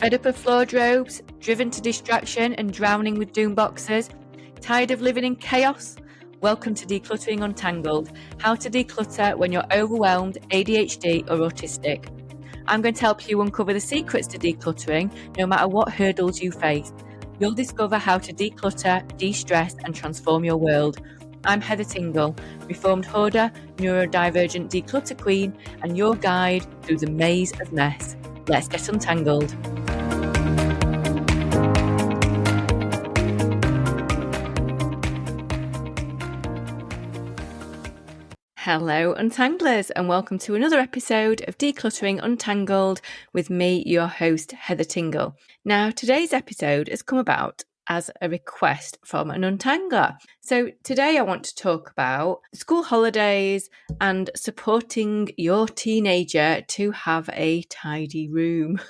Fed up of floor robes, driven to distraction and drowning with doom boxes? Tired of living in chaos? Welcome to Decluttering Untangled, how to declutter when you're overwhelmed, ADHD or autistic. I'm going to help you uncover the secrets to decluttering, no matter what hurdles you face. You'll discover how to declutter, de-stress and transform your world. I'm Heather Tingle, reformed hoarder, neurodivergent declutter queen, and your guide through the maze of mess. Let's get untangled. Hello Untanglers, and welcome to another episode of Decluttering Untangled with me, your host Heather Tingle. Now today's episode has come about as a request from an untangler. So today I want to talk about school holidays and supporting your teenager to have a tidy room.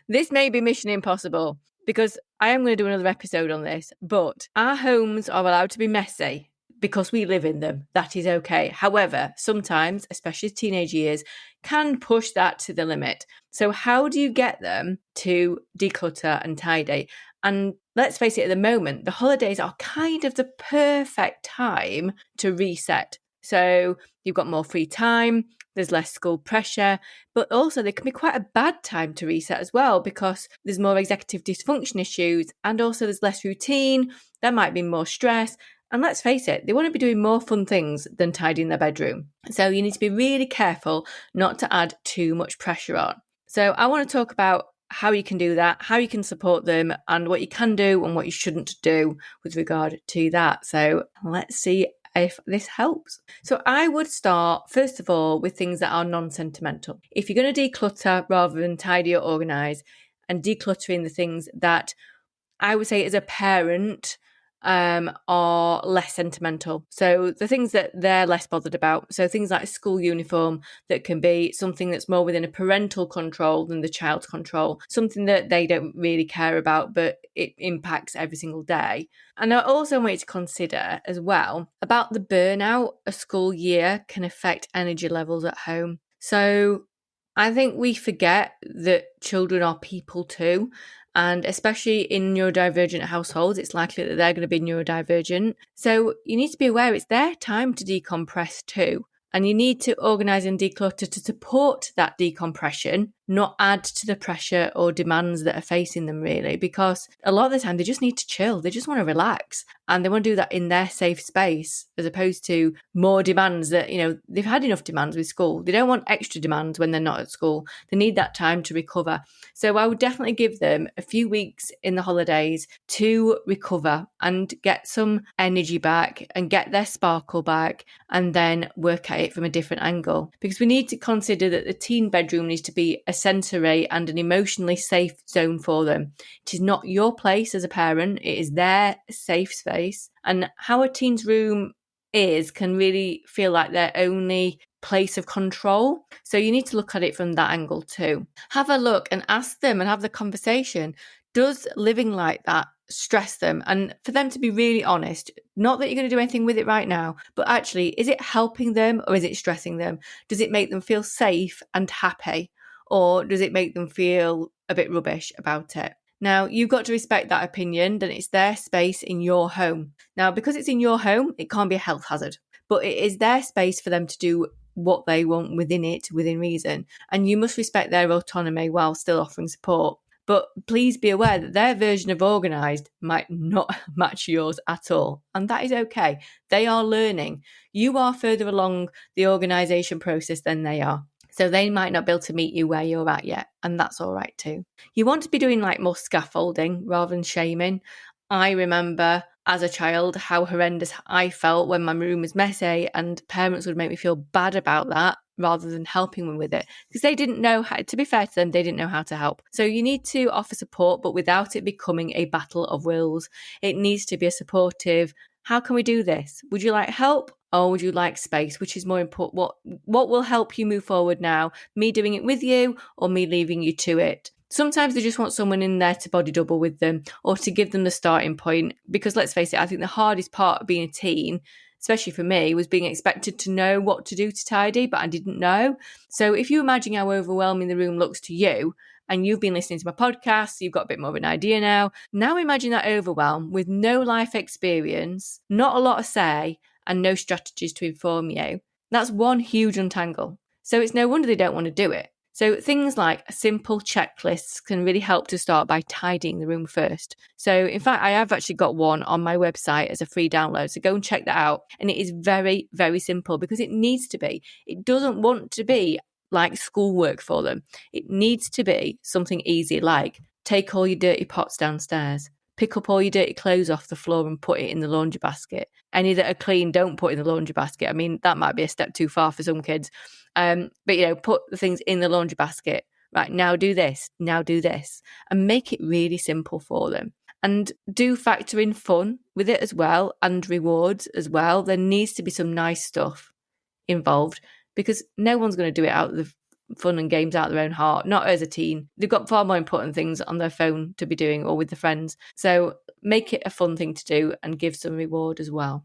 This may be mission impossible because I am going to do another episode on this, but our homes are allowed to be messy because we live in them. That is okay. However, sometimes, especially teenage years, can push that to the limit. So how do you get them to declutter and tidy? And let's face it, at the moment, the holidays are kind of the perfect time to reset. So you've got more free time, there's less school pressure, but also they can be quite a bad time to reset as well because there's more executive dysfunction issues and also there's less routine, there might be more stress. And let's face it, they want to be doing more fun things than tidying their bedroom. So you need to be really careful not to add too much pressure on. So I want to talk about how you can do that, how you can support them, and what you can do and what you shouldn't do with regard to that. So let's see if this helps. So I would start, first of all, with things that are non-sentimental. If you're going to declutter rather than tidy or organise, and decluttering the things that I would say as a parent are less sentimental. So the things that they're less bothered about. So things like a school uniform that can be something that's more within a parental control than the child's control, something that they don't really care about, but it impacts every single day. And I also want you to consider as well about the burnout a school year can affect energy levels at home. So I think we forget that children are people too. And especially in neurodivergent households, it's likely that they're going to be neurodivergent. So you need to be aware it's their time to decompress too. And you need to organise and declutter to support that decompression, not add to the pressure or demands that are facing them really, because a lot of the time they just need to chill. They just want to relax and they want to do that in their safe space as opposed to more demands that, they've had enough demands with school. They don't want extra demands when they're not at school. They need that time to recover. So I would definitely give them a few weeks in the holidays to recover and get some energy back and get their sparkle back and then work at it from a different angle. Because we need to consider that the teen bedroom needs to be a sensory and an emotionally safe zone for them. It is not your place as a parent, it is their safe space. And how a teen's room can really feel like their only place of control. So you need to look at it from that angle too. Have a look and ask them and have the conversation. Does living like that stress them? And for them to be really honest, not that you're going to do anything with it right now, but actually, is it helping them or is it stressing them? Does it make them feel safe and happy? Or does it make them feel a bit rubbish about it? Now, you've got to respect that opinion, that it's their space in your home. Now, because it's in your home, it can't be a health hazard, but it is their space for them to do what they want within it, within reason. And you must respect their autonomy while still offering support. But please be aware that their version of organised might not match yours at all. And that is okay. They are learning. You are further along the organisation process than they are. So they might not be able to meet you where you're at yet. And that's all right too. You want to be doing like more scaffolding rather than shaming. I remember as a child how horrendous I felt when my room was messy and parents would make me feel bad about that rather than helping them with it because they didn't know how, to be fair to them, they didn't know how to help. So you need to offer support, but without it becoming a battle of wills. It needs to be a supportive, how can we do this? Would you like help? Or would you like space? Which is more important? What will help you move forward now? Me doing it with you or me leaving you to it? Sometimes they just want someone in there to body double with them or to give them the starting point. Because let's face it, I think the hardest part of being a teen, especially for me, was being expected to know what to do to tidy, but I didn't know. So if you imagine how overwhelming the room looks to you and you've been listening to my podcast, you've got a bit more of an idea now. Now imagine that overwhelm with no life experience, not a lot to say, and no strategies to inform you. That's one huge untangle. So it's no wonder they don't want to do it. So things like simple checklists can really help to start by tidying the room first. So in fact, I have actually got one on my website as a free download. So go and check that out. And it is very, very simple because it needs to be. It doesn't want to be like schoolwork for them. It needs to be something easy like take all your dirty pots downstairs. Pick up all your dirty clothes off the floor and put it in the laundry basket. Any that are clean, don't put in the laundry basket. I mean, that might be a step too far for some kids. But, put the things in the laundry basket. Right, now do this, now do this. And make it really simple for them. And do factor in fun with it as well and rewards as well. There needs to be some nice stuff involved because no one's going to do it out of the fun and games out of their own heart, not as a teen. They've got far more important things on their phone to be doing or with their friends. So make it a fun thing to do and give some reward as well.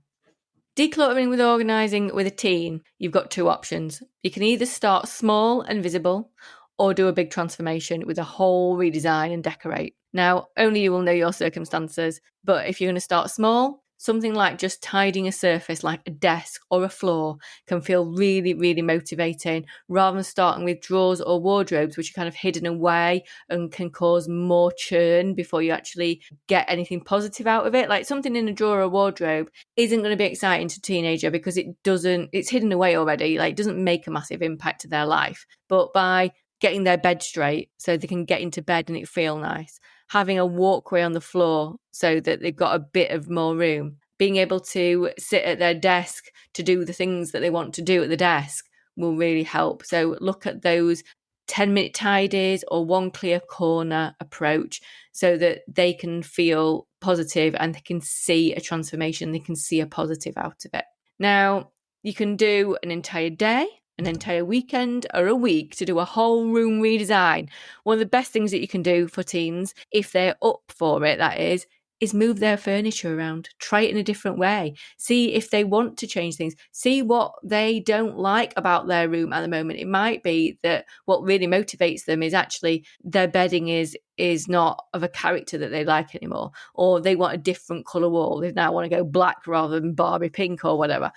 Decluttering with organising with a teen, you've got two options. You can either start small and visible or do a big transformation with a whole redesign and decorate. Now, only you will know your circumstances, but if you're going to start small, something like just tidying a surface like a desk or a floor can feel really, really motivating rather than starting with drawers or wardrobes, which are kind of hidden away and can cause more churn before you actually get anything positive out of it. Like something in a drawer or wardrobe isn't going to be exciting to a teenager because it's hidden away already. Like it doesn't make a massive impact to their life. But by getting their bed straight so they can get into bed and it feel nice, having a walkway on the floor so that they've got a bit of more room, being able to sit at their desk to do the things that they want to do at the desk will really help. So look at those 10-minute tidies or one clear corner approach so that they can feel positive and they can see a transformation, they can see a positive out of it. Now, you can do an entire day, an entire weekend or a week to do a whole room redesign. One of the best things that you can do for teens, if they're up for it, that is move their furniture around, try it in a different way, see if they want to change things, see what they don't like about their room at the moment. It might be that what really motivates them is actually their bedding is not of a character that they like anymore, or they want a different colour wall. They now want to go black rather than Barbie pink or whatever.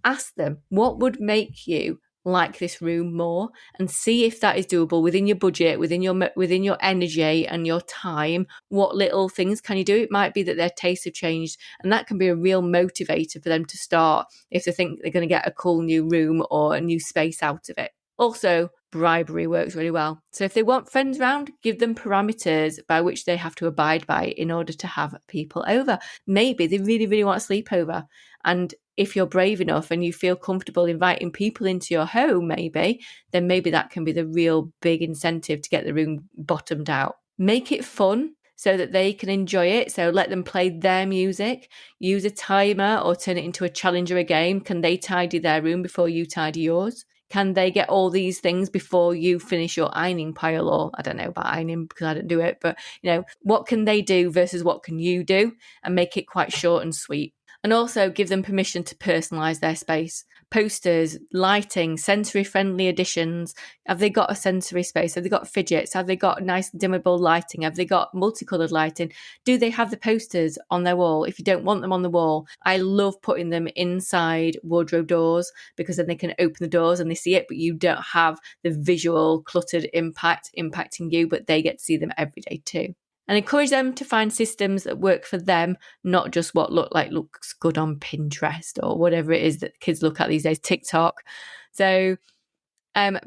Ask them, what would make you like this room more, and see if that is doable within your budget, within your energy and your time. What little things can you do? It might be that their tastes have changed, and that can be a real motivator for them to start if they think they're going to get a cool new room or a new space out of it. Also, bribery works really well. So if they want friends round, give them parameters by which they have to abide by in order to have people over. Maybe they really, really want a sleepover. And if you're brave enough and you feel comfortable inviting people into your home, then maybe that can be the real big incentive to get the room bottomed out. Make it fun so that they can enjoy it. So let them play their music, use a timer or turn it into a challenge or a game. Can they tidy their room before you tidy yours? Can they get all these things before you finish your ironing pile? Or I don't know about ironing because I don't do it, but what can they do versus what can you do, and make it quite short and sweet. And also give them permission to personalise their space. Posters, lighting, sensory-friendly additions. Have they got a sensory space? Have they got fidgets? Have they got nice dimmable lighting? Have they got multicoloured lighting? Do they have the posters on their wall? If you don't want them on the wall, I love putting them inside wardrobe doors because then they can open the doors and they see it, but you don't have the visual cluttered impacting you, but they get to see them every day too. And encourage them to find systems that work for them, not just what looks good on Pinterest or whatever it is that kids look at these days, TikTok. So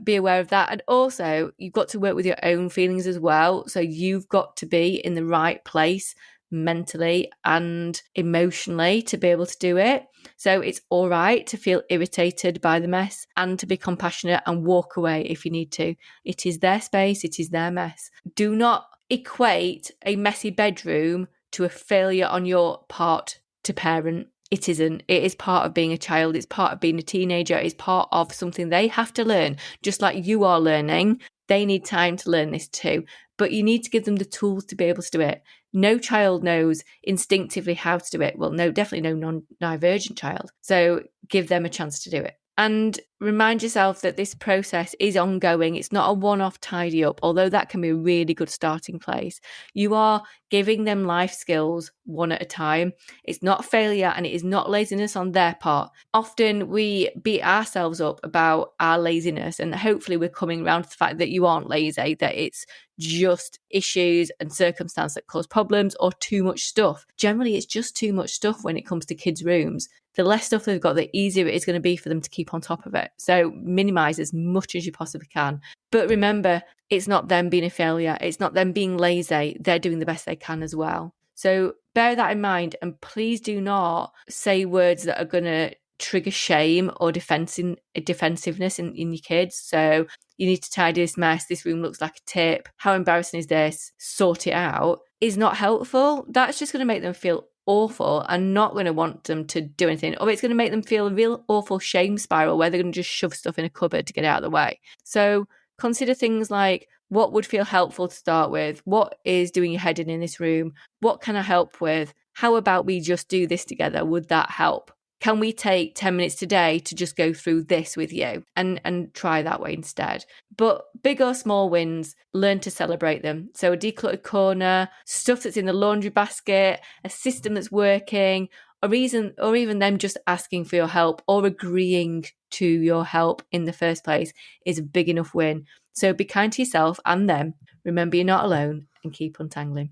be aware of that. And also, you've got to work with your own feelings as well. So you've got to be in the right place mentally and emotionally to be able to do it. So it's all right to feel irritated by the mess and to be compassionate and walk away if you need to. It is their space. It is their mess. Do not equate a messy bedroom to a failure on your part to parent. It isn't. It is part of being a child. It's part of being a teenager. It's part of something they have to learn, just like you are learning. They need time to learn this too, but you need to give them the tools to be able to do it. No child knows instinctively how to do it. Well, no, definitely no non-divergent child. So give them a chance to do it. And remind yourself that this process is ongoing. It's not a one-off tidy up, although that can be a really good starting place. You are giving them life skills one at a time. It's not failure and it is not laziness on their part. Often we beat ourselves up about our laziness, and hopefully we're coming around to the fact that you aren't lazy, that it's just issues and circumstances that cause problems or too much stuff. Generally, it's just too much stuff when it comes to kids' rooms. The less stuff they've got, the easier it is going to be for them to keep on top of it. So minimize as much as you possibly can. But remember, it's not them being a failure. It's not them being lazy. They're doing the best they can as well. So bear that in mind, and please do not say words that are going to trigger shame or defensiveness in your kids. So you need to tidy this mess. This room looks like a tip. How embarrassing is this? Sort it out is not helpful. That's just going to make them feel awful and not going to want them to do anything, or it's going to make them feel a real awful shame spiral where they're going to just shove stuff in a cupboard to get it out of the way. So consider things like, what would feel helpful to start with? What is doing your head in this room? What can I help with? How about we just do this together? Would that help? Can we take 10 minutes today to just go through this with you and try that way instead? But big or small wins, learn to celebrate them. So a decluttered corner, stuff that's in the laundry basket, a system that's working, or even them just asking for your help or agreeing to your help in the first place is a big enough win. So be kind to yourself and them. Remember, you're not alone, and keep untangling.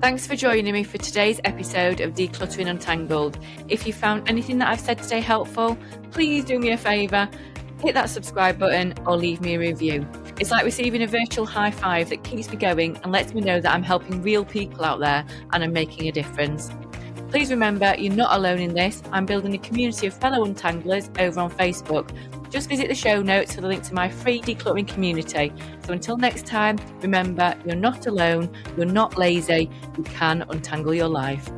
Thanks for joining me for today's episode of Decluttering Untangled. If you found anything that I've said today helpful, please do me a favour, hit that subscribe button or leave me a review. It's like receiving a virtual high five that keeps me going and lets me know that I'm helping real people out there and I'm making a difference. Please remember, you're not alone in this. I'm building a community of fellow untanglers over on Facebook. Just visit the show notes for the link to my free decluttering community. So until next time, remember, you're not alone, you're not lazy, you can untangle your life.